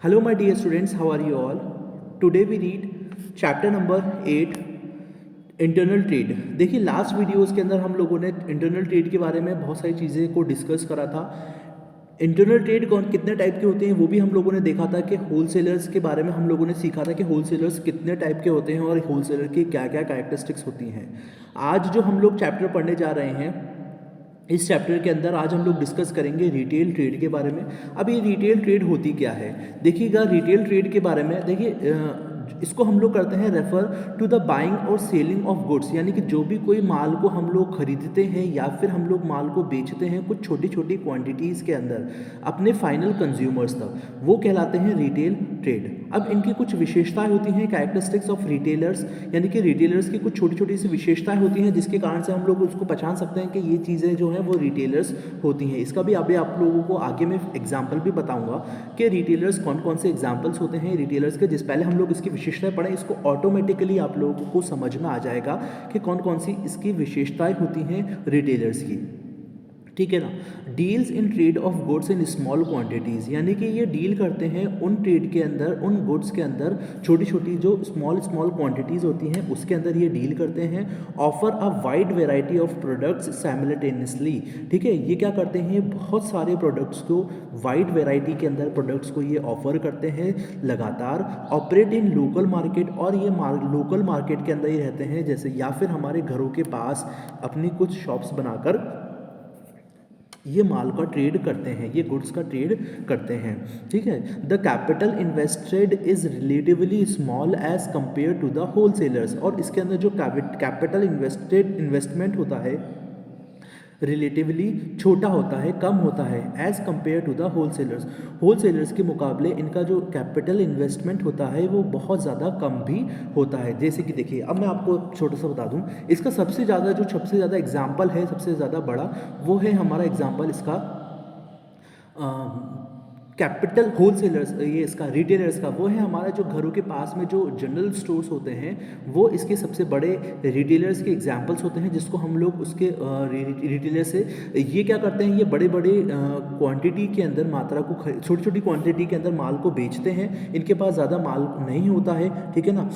Hello, my dear students, how are you all? Today we read chapter number 8 internal trade. देखिए last videos के अंदर हम लोगों ने इंटरनल ट्रेड के बारे में बहुत सारी चीज़ें को डिस्कस करा था। इंटरनल ट्रेड कौन कितने टाइप के होते हैं वो भी हम लोगों ने देखा था कि होलसेलर्स के बारे में हम लोगों ने सीखा था कि होलसेलर्स कितने टाइप के होते हैं और होलसेलर की क्या क्या कैरेक्टरिस्टिक्स होती हैं। आज जो हम लोग चैप्टर पढ़ने जा रहे हैं, इस चैप्टर के अंदर आज हम लोग डिस्कस करेंगे रिटेल ट्रेड के बारे में। अब ये रिटेल ट्रेड होती क्या है, देखिएगा रिटेल ट्रेड के बारे में। देखिए इसको हम लोग करते हैं रेफर टू द बाइंग और सेलिंग ऑफ गुड्स, यानी कि जो भी कोई माल को हम लोग खरीदते हैं या फिर हम लोग माल को बेचते हैं कुछ छोटी छोटी क्वांटिटीज़ के अंदर अपने फाइनल कंज्यूमर्स तक, वो कहलाते हैं रिटेल ट्रेड। अब इनकी कुछ विशेषताएं होती हैं, कैरेक्टरिस्टिक्स ऑफ रिटेलर्स, यानी कि रिटेलर्स की कुछ छोटी छोटी सी विशेषताएं होती हैं जिसके कारण से हम लोग उसको पहचान सकते हैं कि ये चीज़ें जो हैं वो रिटेलर्स होती हैं। इसका भी अभी आप लोगों को आगे मैं एग्जाम्पल भी बताऊंगा कि रिटेलर्स कौन कौन से एग्जाम्पल्स होते हैं रिटेलर्स के। जिस पहले हम लोग इसकी विशेषताएं पढ़ें, इसको ऑटोमेटिकली आप लोगों को समझ में आ जाएगा कि कौन कौन सी इसकी विशेषताएं होती हैं रिटेलर्स की, ठीक है ना। Deals in trade off goods in small quantities, यानी कि ये डील करते हैं उन ट्रेड के अंदर, उन गुड्स के अंदर छोटी छोटी जो स्मॉल क्वांटिटीज़ होती हैं उसके अंदर ये डील करते हैं। Offer a wide variety of products simultaneously, ठीक है। ये क्या करते हैं, बहुत सारे प्रोडक्ट्स को वाइड वेराइटी के अंदर प्रोडक्ट्स को ये ऑफर करते हैं लगातार। ऑपरेट इन लोकल मार्केट, और ये लोकल मार्केट के अंदर ही रहते हैं, जैसे या फिर हमारे घरों के पास अपनी कुछ शॉप्स बनाकर ये माल का ट्रेड करते हैं, ये गुड्स का ट्रेड करते हैं, ठीक है। The capital invested is relatively small as compared to the wholesalers, और इसके अंदर जो कैपिटल इन्वेस्टमेंट होता है रिलेटिवली छोटा होता है, कम होता है as compared to the wholesalers. Wholesalers के मुकाबले इनका जो कैपिटल इन्वेस्टमेंट होता है वो बहुत ज़्यादा कम भी होता है। जैसे कि देखिए, अब मैं आपको छोटा सा बता दूं, इसका सबसे ज़्यादा एग्जाम्पल है, सबसे ज़्यादा बड़ा वो है हमारा एग्जाम्पल इसका कैपिटल होलसेलर्स, ये इसका रिटेलर्स का वो है हमारा जो घरों के पास में जो जनरल स्टोर्स होते हैं वो इसके सबसे बड़े रिटेलर्स के एग्जांपल्स होते हैं, जिसको हम लोग उसके रिटेलर से ये क्या करते हैं, ये बड़े बड़े क्वांटिटी के अंदर मात्रा को छोटी छोटी क्वांटिटी के अंदर माल को बेचते हैं। इनके पास ज़्यादा माल नहीं होता है, ठीक है ना।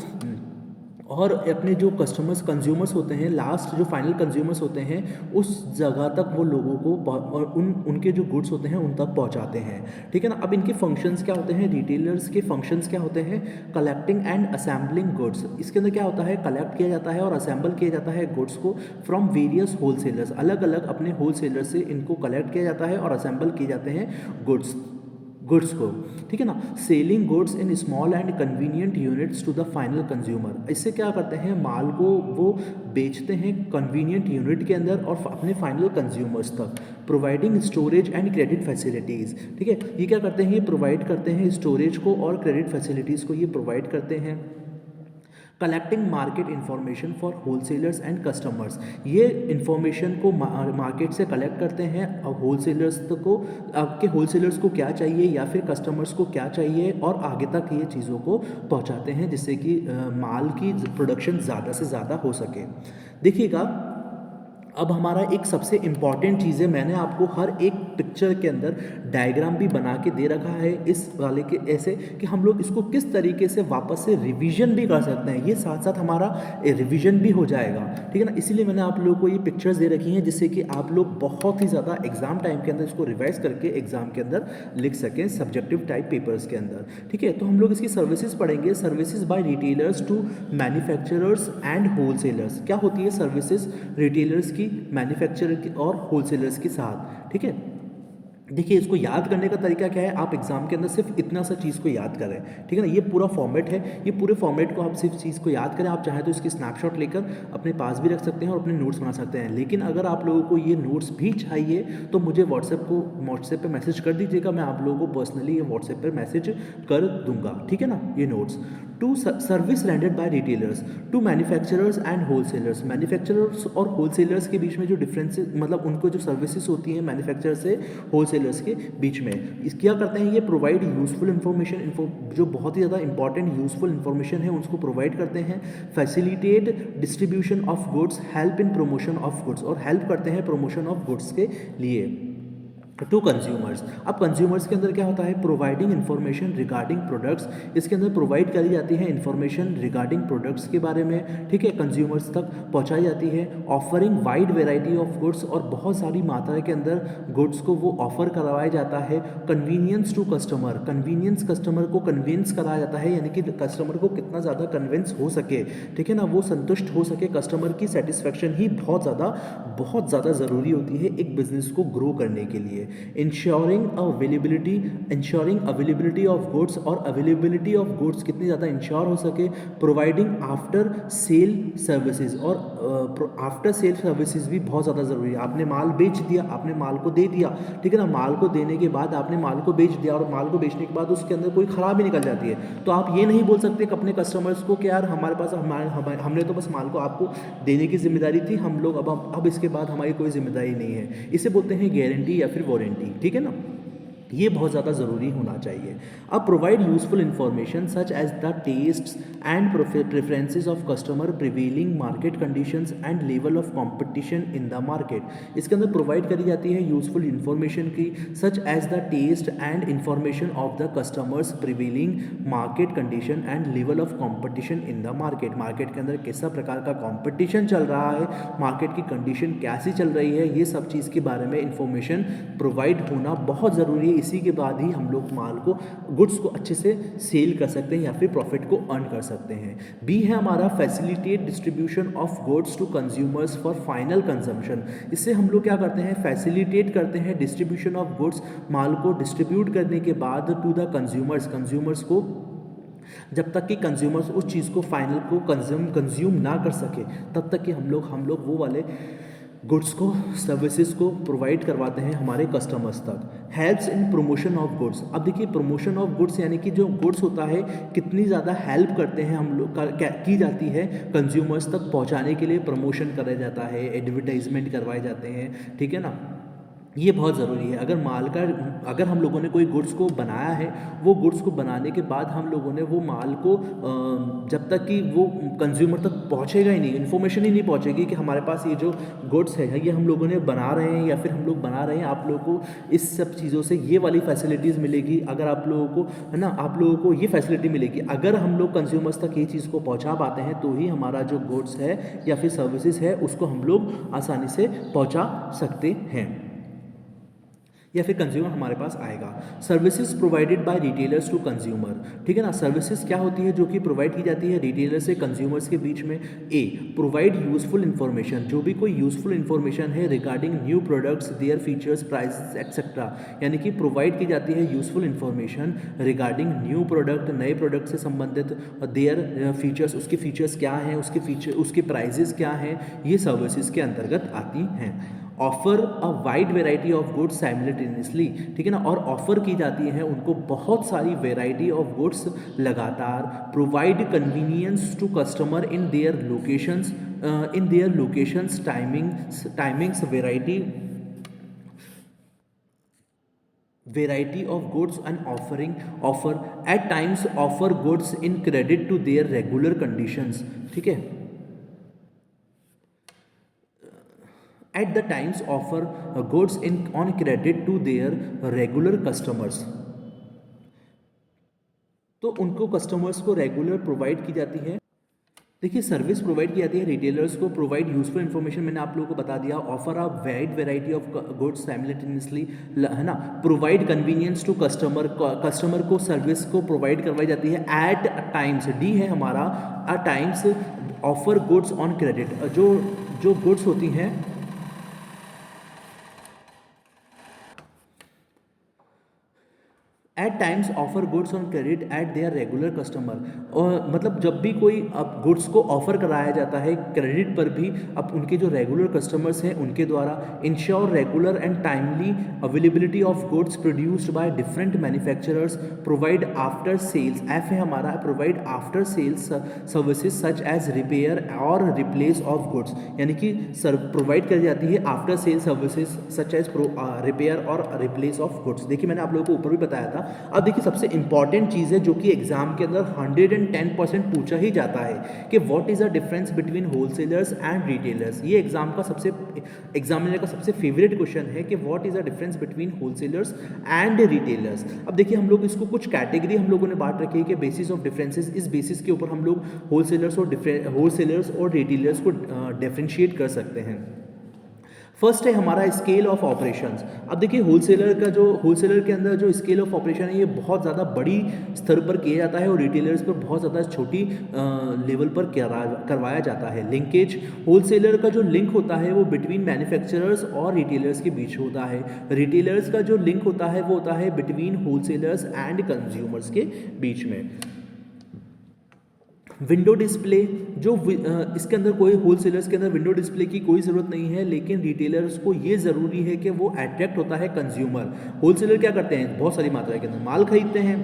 और अपने जो कंज्यूमर्स होते हैं, लास्ट जो फाइनल कंज्यूमर्स होते हैं उस जगह तक वो लोगों को और उनके जो गुड्स होते हैं उन तक पहुंचाते हैं, ठीक है ना। अब इनके फंक्शंस क्या होते हैं, रिटेलर्स के फंक्शंस क्या होते हैं, कलेक्टिंग एंड असेंबलिंग गुड्स। इसके अंदर क्या होता है, कलेक्ट किया जाता है और असेंबल किया जाता है गुड्स को फ्रॉम वेरियस होलसेलर्स, अलग अलग अपने होलसेलर से इनको कलेक्ट किया जाता है और असेंबल किए जाते हैं गुड्स को, ठीक है ना। Selling goods in small and convenient units to the final consumer, इससे क्या करते हैं, माल को वो बेचते हैं कन्वीनियंट यूनिट के अंदर और अपने फाइनल कंज्यूमर्स तक। Providing storage and credit facilities, ठीक है। ये क्या करते हैं, ये प्रोवाइड करते हैं स्टोरेज को और क्रेडिट फैसिलिटीज़ को ये प्रोवाइड करते हैं। Collecting market information for wholesalers and customers, ये इन्फॉर्मेशन को मार्केट से कलेक्ट करते हैं। अब होलसेलर्स को, आपके होलसेलर्स को क्या चाहिए या फिर कस्टमर्स को क्या चाहिए, और आगे तक ये चीज़ों को पहुंचाते हैं जिससे कि माल की प्रोडक्शन ज़्यादा से ज़्यादा हो सके। देखिएगा, अब हमारा एक सबसे इम्पॉर्टेंट चीज़ है, मैंने आपको हर एक पिक्चर के अंदर डायग्राम भी बना के दे रखा है इस वाले के, ऐसे कि हम लोग इसको किस तरीके से वापस से रिवीजन भी कर सकते हैं, ये साथ साथ हमारा रिवीजन भी हो जाएगा, ठीक है ना। इसीलिए मैंने आप लोगों को ये पिक्चर्स दे रखी हैं जिससे कि आप लोग बहुत ही ज़्यादा एग्जाम टाइम के अंदर इसको रिवाइज करके एग्जाम के अंदर लिख सकें सब्जेक्टिव टाइप पेपर्स के अंदर, ठीक है। तो हम लोग इसकी सर्विसेज पढ़ेंगे, services by retailers to manufacturers and wholesalers. क्या होती है सर्विसेज रिटेलर्स की, मैन्युफैक्चरर और होलसेलर्स के साथ, ठीक है। देखिए, इसको याद करने का तरीका क्या है, आप एग्जाम के अंदर सिर्फ इतना सा चीज़ को याद करें, ठीक है ना। ये पूरा फॉर्मेट है, ये पूरे फॉर्मेट को आप सिर्फ चीज़ को याद करें। आप चाहें तो इसकी स्नैपशॉट लेकर अपने पास भी रख सकते हैं और अपने नोट्स बना सकते हैं, लेकिन अगर आप लोगों को ये नोट्स भी चाहिए तो मुझे व्हाट्सएप पे मैसेज कर दीजिएगा, मैं आप लोगों को पर्सनली ये व्हाट्सएप पर मैसेज कर दूंगा, ठीक है ना। ये notes to service rendered by retailers to manufacturers and wholesalers, manufacturers और होलसेलर्स के बीच में जो डिफरेंस, मतलब उनको जो सर्विसेज होती हैं मैन्युफैक्चरर से होलसेलर्स के बीच में, इस क्या करते हैं, ये प्रोवाइड यूजफुल इन्फॉर्मेशन, जो बहुत ही ज़्यादा इंपॉर्टेंट यूजफुल इन्फॉर्मेशन है उसको प्रोवाइड करते हैं। Facilitate distribution of goods, help in promotion of goods, और हेल्प करते हैं प्रमोशन ऑफ गुड्स के लिए। To consumers. अब कंज्यूमर्स के अंदर क्या होता है, प्रोवाइडिंग इन्फॉर्मेशन रिगार्डिंग प्रोडक्ट्स, इसके अंदर प्रोवाइड करी जाती है इन्फॉर्मेशन रिगार्डिंग प्रोडक्ट्स के बारे में, ठीक है, कंज्यूमर्स तक पहुंचाई जाती है। Offering wide variety of goods, और बहुत सारी मात्रा के अंदर गुड्स को वो ऑफर करवाया जाता है। Convenience to customer, convenience customer को कन्विंस कराया जाता है, यानी कि कस्टमर को कितना ज़्यादा कन्विंस हो सके, ठीक है ना, वो संतुष्ट हो सके, कस्टमर की सेटिस्फेक्शन ही बहुत ज़्यादा ज़रूरी होती है एक बिजनेस को ग्रो करने के लिए। इंश्योरिंग अवेलेबिलिटी ऑफ गुड्स, और अवेलेबिलिटी ऑफ गुड्स कितनी ज़्यादा इंश्योर हो सके। प्रोवाइडिंग आफ्टर सेल सर्विसेज, और आफ्टर सेल सर्विसेज भी बहुत ज़्यादा ज़रूरी है। आपने माल बेच दिया, आपने माल को दे दिया, ठीक है ना, माल को देने के बाद आपने माल को बेच दिया, और माल को बेचने के बाद उसके अंदर कोई खराबी निकल जाती है, तो आप ये नहीं बोल सकते कि अपने कस्टमर्स को कि यार हमारे पास हमने तो बस माल को आपको देने की जिम्मेदारी थी, हम लोग अब इसके बाद हमारी कोई जिम्मेदारी नहीं है। इसे बोलते हैं गारंटी या फिर वारंटी, ठीक है ना, ये बहुत ज़्यादा ज़रूरी होना चाहिए। अब provide useful information such as the tests and preferences of customer, prevailing market conditions and level of competition in the market. इसके अंदर प्रोवाइड करी जाती है यूजफुल इंफॉर्मेशन की, such as the test and information of the customers, prevailing market condition and level of competition in the market. Market के अंदर कैसा प्रकार का कंपटीशन चल रहा है, मार्केट की कंडीशन कैसी चल रही है, ये सब चीज़ के बारे में इंफॉर्मेशन प्रोवाइड होना बहुत ज़रूरी है। इसी के बाद ही हम लोग माल को, गुड्स को अच्छे से सेल कर सकते हैं या फिर प्रॉफिट को अर्न कर सकते हैं। बी है हमारा facilitate distribution of goods to consumers for final consumption. इससे हम लोग क्या करते हैं, फैसिलिटेट करते हैं डिस्ट्रीब्यूशन ऑफ गुड्स, माल को डिस्ट्रीब्यूट करने के बाद टू द कंज्यूमर्स को, जब तक कि कंज्यूमर्स उस चीज़ को फाइनल को कंज्यूम ना कर सके, तब तक कि हम लोग वो वाले गुड्स को, सर्विसेज को प्रोवाइड करवाते हैं हमारे कस्टमर्स तक। Helps in promotion of goods. अब देखिए प्रमोशन ऑफ गुड्स यानी कि जो गुड्स होता है कितनी ज़्यादा हेल्प करते हैं हम लोग की जाती है कंज्यूमर्स तक पहुंचाने के लिए, प्रमोशन कराया जाता है, एडवर्टाइजमेंट करवाए जाते हैं, ठीक है ना, ये बहुत ज़रूरी है। अगर हम लोगों ने कोई गुड्स को बनाया है, वो गुड्स को बनाने के बाद हम लोगों ने वो माल को जब तक कि वो कंज्यूमर तक पहुंचेगा ही नहीं, इन्फॉर्मेशन ही नहीं पहुंचेगी कि हमारे पास ये जो गुड्स है ये हम लोगों ने बना रहे हैं या फिर हम लोग बना रहे हैं, आप लोगों को इस सब चीज़ों से ये वाली फैसिलिटीज़ मिलेगी। अगर आप लोगों को, है ना, आप लोगों को ये फैसिलिटी मिलेगी। अगर हम लोग कंज्यूमर्स तक ये चीज़ को पहुँचा पाते हैं तो ही हमारा जो गुड्स है या फिर सर्विसेज है उसको हम लोग आसानी से पहुँचा सकते हैं या फिर कंज्यूमर हमारे पास आएगा। Services provided by retailers to consumer, ठीक है ना, सर्विसेज क्या होती है जो कि प्रोवाइड की जाती है रिटेलर से कंज्यूमर्स के बीच में। ए, प्रोवाइड यूजफुल इन्फॉर्मेशन, जो भी कोई यूजफुल इन्फॉर्मेशन है regarding new products, their features, price etcetera, यानी कि प्रोवाइड की जाती है useful information regarding new product, नए प्रोडक्ट से संबंधित, देयर फीचर्स, उसके फीचर्स क्या हैं, उसके प्राइजेस क्या हैं, ये सर्विसेज के अंतर्गत आती हैं। Offer a wide variety of goods simultaneously, ठीक है ना, और ऑफर की जाती है उनको बहुत सारी वेराइटी ऑफ गुड्स लगातार। Provide convenience to customer in their locations, timings, variety of goods and offer at times offer goods in credit to their regular conditions, ठीक है, at the times offer goods in on credit to their regular customers, तो उनको customers को regular provide की जाती है। देखिए service provide की जाती है रिटेलर्स को, प्रोवाइड यूजफुल इन्फॉर्मेशन मैंने आप लोगों को बता दिया, offer a wide variety of goods simultaneously, है ना, प्रोवाइड कन्वीनियंस टू कस्टमर को सर्विस को प्रोवाइड करवाई जाती है एट टाइम्स। डी है हमारा a times offer goods on credit, जो गुड्स होती हैं at times offer goods on credit at their regular customer, और मतलब जब भी कोई अब गुड्स को ऑफर कराया जाता है क्रेडिट पर भी, अब उनके जो रेगुलर कस्टमर्स हैं उनके द्वारा। Ensure regular and timely availability of goods produced by different manufacturers, provide after sales, F है हमारा provide after sales services such as repair और रिप्लेस ऑफ गुड्स, यानी कि प्रोवाइड करी जाती है after sale services such as repair और replace of goods. देखिए मैंने आप लोगों को ऊपर भी बताया था अब देखिए सबसे इंपॉर्टेंट चीज़ है जो कि एग्जाम के अंदर 110% पूछा ही जाता है कि what is the difference between wholesalers and retailers. ये एग्जामिनर का सबसे फेवरेट क्वेश्चन है कि what is the difference between wholesalers and retailers. अब देखिए हम लोग इसको कुछ कैटेगरी हम लोगों ने बांट रखी है कि बेसिस ऑफ डिफरेंसेस, इस बेसिस के ऊपर हम लोग होलसेलर्स और रिटेलर्स को डिफरेंशिएट कर सकते हैं। फर्स्ट है हमारा स्केल ऑफ ऑपरेशंस। अब देखिए होलसेलर के अंदर जो स्केल ऑफ ऑपरेशन है ये बहुत ज़्यादा बड़ी स्तर पर किया जाता है और रिटेलर्स पर बहुत ज़्यादा छोटी लेवल पर करवाया जाता है। लिंकेज, होलसेलर का जो लिंक होता है वो बिटवीन मैन्युफैक्चरर्स और रिटेलर्स के बीच होता है। रिटेलर्स का जो लिंक होता है वो होता है बिटवीन होलसेलर्स एंड कंज्यूमर्स के बीच में। विंडो डिस्प्ले, इसके अंदर कोई होलसेलर्स के अंदर विंडो डिस्प्ले की कोई ज़रूरत नहीं है, लेकिन रिटेलर्स को ये ज़रूरी है कि वो अट्रैक्ट होता है कंज्यूमर। होलसेलर क्या करते हैं, बहुत सारी मात्रा के अंदर माल खरीदते हैं।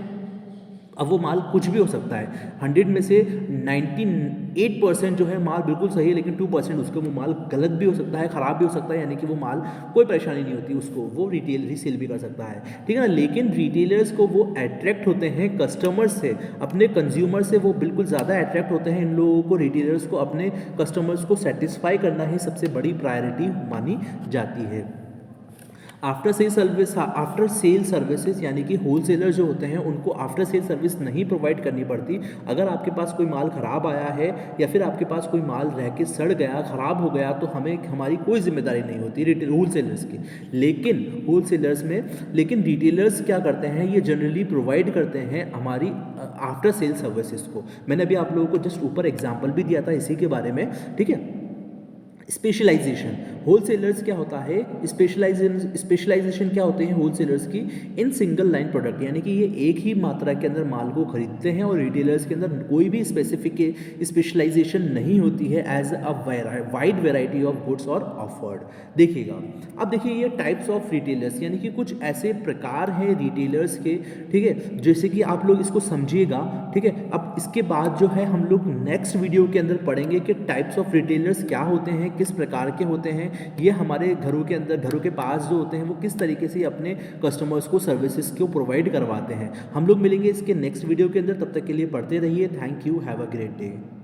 अब वो माल कुछ भी हो सकता है, 100 में से 98% जो है माल बिल्कुल सही है, लेकिन 2% उसका वो माल गलत भी हो सकता है, ख़राब भी हो सकता है, यानी कि वो माल कोई परेशानी नहीं होती उसको, वो रीसेल भी कर सकता है, ठीक है ना। लेकिन रिटेलर्स को वो अट्रैक्ट होते हैं कस्टमर्स से, अपने कंज्यूमर से वो बिल्कुल ज़्यादा अट्रैक्ट होते हैं। इन लोगों को, रिटेलर्स को अपने कस्टमर्स को सेटिस्फाई करना ही सबसे बड़ी प्रायोरिटी मानी जाती है। आफ्टर सेल सर्विसेज, यानी कि होलसेलर जो होते हैं उनको आफ्टर सेल सर्विस नहीं प्रोवाइड करनी पड़ती। अगर आपके पास कोई माल ख़राब आया है या फिर आपके पास कोई माल रह के सड़ गया, ख़राब हो गया, तो हमारी कोई जिम्मेदारी नहीं होती होलसेलर्स की। लेकिन रिटेलर्स क्या करते हैं, ये जनरली प्रोवाइड करते हैं हमारी आफ्टर सेल सर्विसेज को। मैंने अभी आप लोगों को जस्ट ऊपर एग्जाम्पल भी दिया था इसी के बारे में, ठीक है। स्पेशलाइजेशन, होलसेलर्स क्या होता है, स्पेशलाइजेशन क्या होते हैं होलसेलर्स की, इन सिंगल लाइन प्रोडक्ट, यानी कि ये एक ही मात्रा के अंदर माल को खरीदते हैं और रिटेलर्स के अंदर कोई भी स्पेसिफिक स्पेशलाइजेशन नहीं होती है as a wide variety of goods और ऑफर्ड। देखिएगा, अब देखिए ये टाइप्स ऑफ रिटेलर्स, यानी कि कुछ ऐसे प्रकार हैं रिटेलर्स के, ठीक है, जैसे कि आप लोग इसको समझिएगा, ठीक है। अब इसके बाद जो है हम लोग नेक्स्ट वीडियो के अंदर पढ़ेंगे कि टाइप्स ऑफ रिटेलर्स क्या होते हैं, किस प्रकार के होते हैं, ये हमारे घरों के अंदर, घरों के पास जो होते हैं वो किस तरीके से अपने कस्टमर्स को सर्विसेज को प्रोवाइड करवाते हैं। हम लोग मिलेंगे इसके नेक्स्ट वीडियो के अंदर, तब तक के लिए पढ़ते रहिए। Thank you, have a great day.